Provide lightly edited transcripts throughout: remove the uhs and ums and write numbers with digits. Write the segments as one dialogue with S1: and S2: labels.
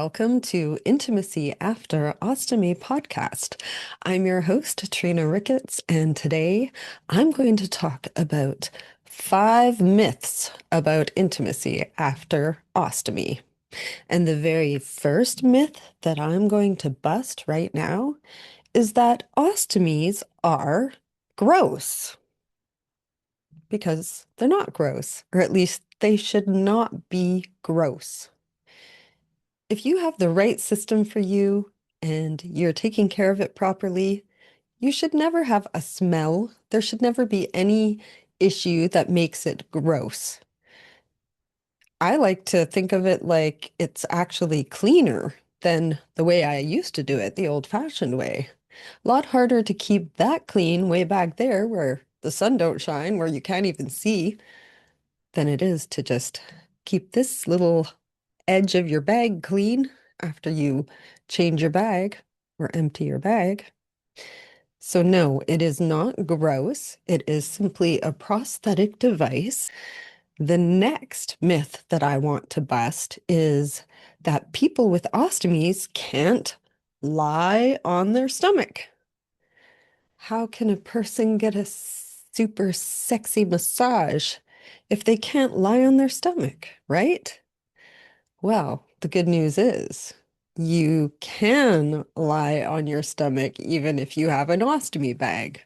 S1: welcome to Intimacy After Ostomy podcast. I'm your host, Trina Ricketts, and today I'm going to talk about 5 myths about intimacy after ostomy. And the very first myth that I'm going to bust right now is that ostomies are gross, because they're not gross, or at least they should not be gross. If you have the right system for you and you're taking care of it properly, you should never have a smell. There should never be any issue that makes it gross. I like to think of it like it's actually cleaner than the way I used to do it, the old-fashioned way. A lot harder to keep that clean way back there where the sun don't shine, where you can't even see, than it is to just keep this little edge of your bag clean after you change your bag or empty your bag. So no, it is not gross. It is simply a prosthetic device. The next myth that I want to bust is that people with ostomies can't lie on their stomach. How can a person get a super sexy massage if they can't lie on their stomach, right? Well, the good news is you can lie on your stomach even if you have an ostomy bag.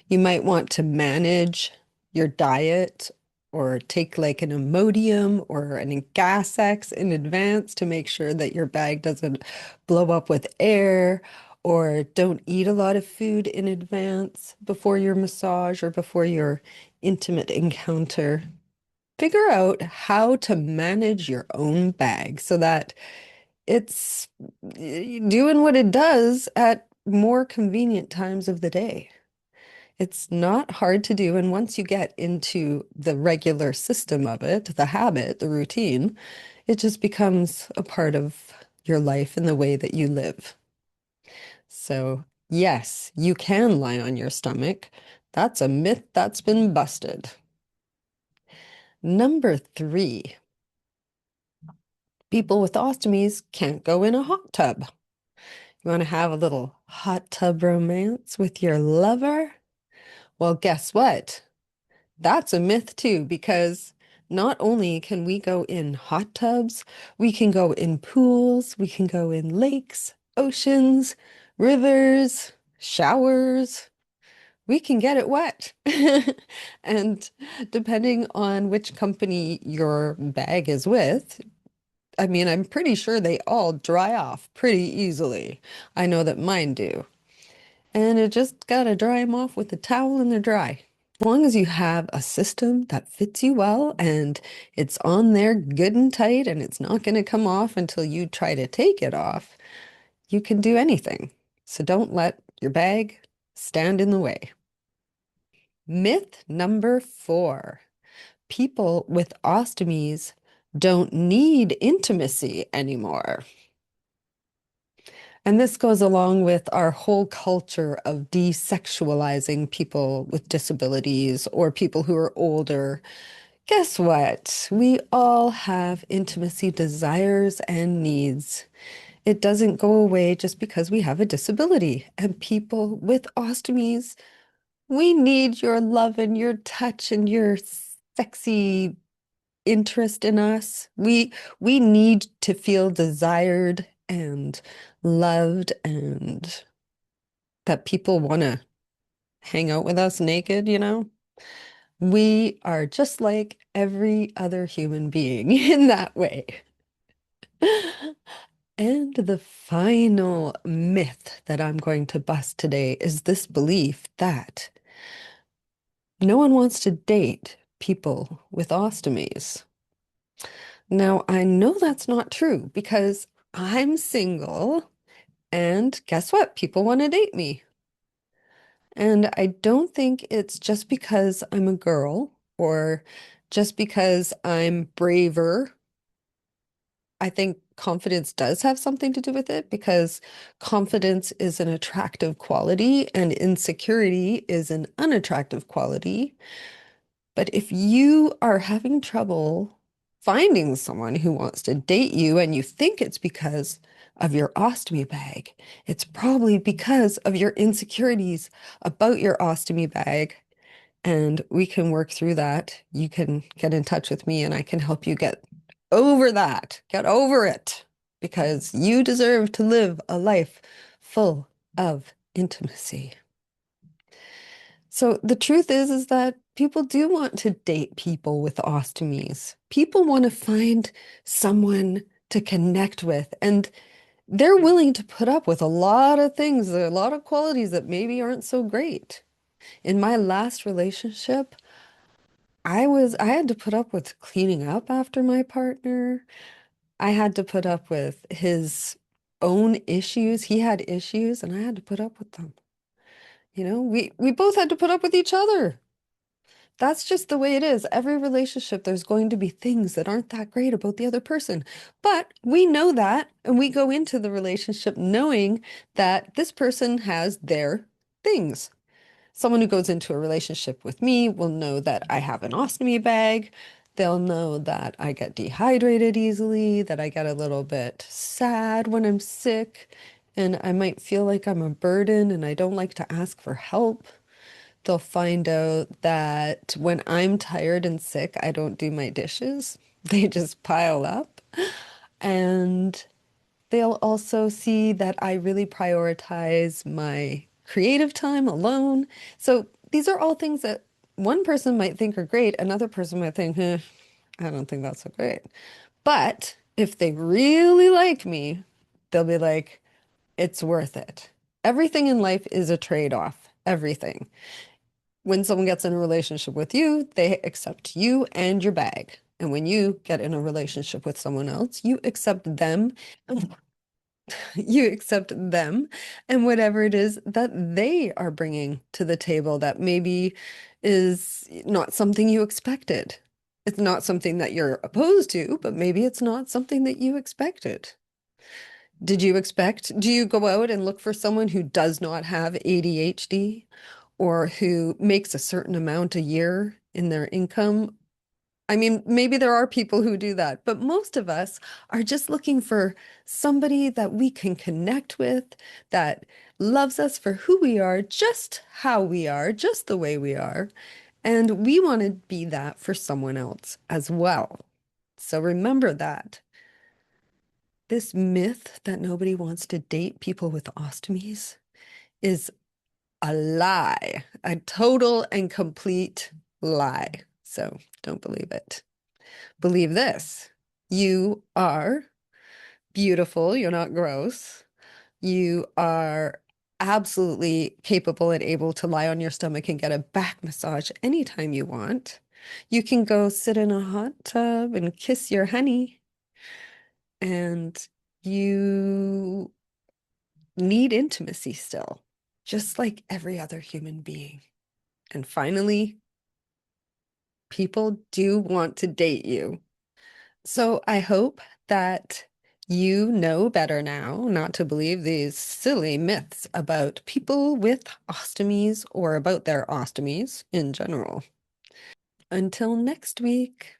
S1: You might want to manage your diet or take like an Imodium or an Gas-X in advance to make sure that your bag doesn't blow up with air, or don't eat a lot of food in advance before your massage or before your intimate encounter. Figure out how to manage your own bag so that it's doing what it does at more convenient times of the day. It's not hard to do, and once you get into the regular system of it, the habit, the routine, it just becomes a part of your life and the way that you live. So, yes, you can lie on your stomach. That's a myth that's been busted. Number 3, people with ostomies can't go in a hot tub. You want to have a little hot tub romance with your lover? Well, guess what? That's a myth too, because not only can we go in hot tubs, we can go in pools, we can go in lakes, oceans, rivers, showers. We can get it wet. And depending on which company your bag is with, I mean, I'm pretty sure they all dry off pretty easily. I know that mine do. And it just gotta dry them off with a towel and they're dry. As long as you have a system that fits you well and it's on there good and tight and it's not going to come off until you try to take it off, you can do anything. So don't let your bag stand in the way. Myth number 4. People with ostomies don't need intimacy anymore. And this goes along with our whole culture of desexualizing people with disabilities or people who are older. Guess what? We all have intimacy desires and needs. It doesn't go away just because we have a disability. And people with ostomies, we need your love and your touch and your sexy interest in us. We need to feel desired and loved, and that people want to hang out with us naked. We are just like every other human being in that way. And the final myth that I'm going to bust today is this belief that no one wants to date people with ostomies. Now, I know that's not true because I'm single, and guess what? People want to date me. And I don't think it's just because I'm a girl or just because I'm braver. I think confidence does have something to do with it, because confidence is an attractive quality and insecurity is an unattractive quality. But if you are having trouble finding someone who wants to date you and you think it's because of your ostomy bag. It's probably because of your insecurities about your ostomy bag. And we can work through that. You can get in touch with me and I can help you get over that. Get over it because you deserve to live a life full of intimacy. So the truth is that people do want to date people with ostomies. People want to find someone to connect with, and they're willing to put up with a lot of things, a lot of qualities that maybe aren't so great. In my last relationship, I had to put up with cleaning up after my partner. I had to put up with his own issues. He had issues, and I had to put up with them. We both had to put up with each other. That's just the way it is. Every relationship, there's going to be things that aren't that great about the other person. But we know that, and we go into the relationship knowing that this person has their things. Someone who goes into a relationship with me will know that I have an ostomy bag. They'll know that I get dehydrated easily, that I get a little bit sad when I'm sick, and I might feel like I'm a burden and I don't like to ask for help. They'll find out that when I'm tired and sick, I don't do my dishes. They just pile up. And they'll also see that I really prioritize my creative time alone. So these are all things that one person might think are great, another person might think, I don't think that's so great. But if they really like me, they'll be like, it's worth it. Everything in life is a trade-off. Everything. When someone gets in a relationship with you, they accept you and your bag. And when you get in a relationship with someone else, you accept them, you accept them and whatever it is that they are bringing to the table that maybe is not something you expected. It's not something that you're opposed to, but maybe it's not something that you expected. Do you go out and look for someone who does not have ADHD or who makes a certain amount a year in their income? I mean, maybe there are people who do that, but most of us are just looking for somebody that we can connect with, that loves us for who we are, just how we are, just the way we are. And we want to be that for someone else as well. So remember that. This myth that nobody wants to date people with ostomies is a lie, a total and complete lie. So don't believe it. Believe this. You are beautiful. You're not gross. You are absolutely capable and able to lie on your stomach and get a back massage anytime you want. You can go sit in a hot tub and kiss your honey, and you need intimacy still, just like every other human being. And finally, people do want to date you. So I hope that you know better now not to believe these silly myths about people with ostomies or about their ostomies in general. Until next week.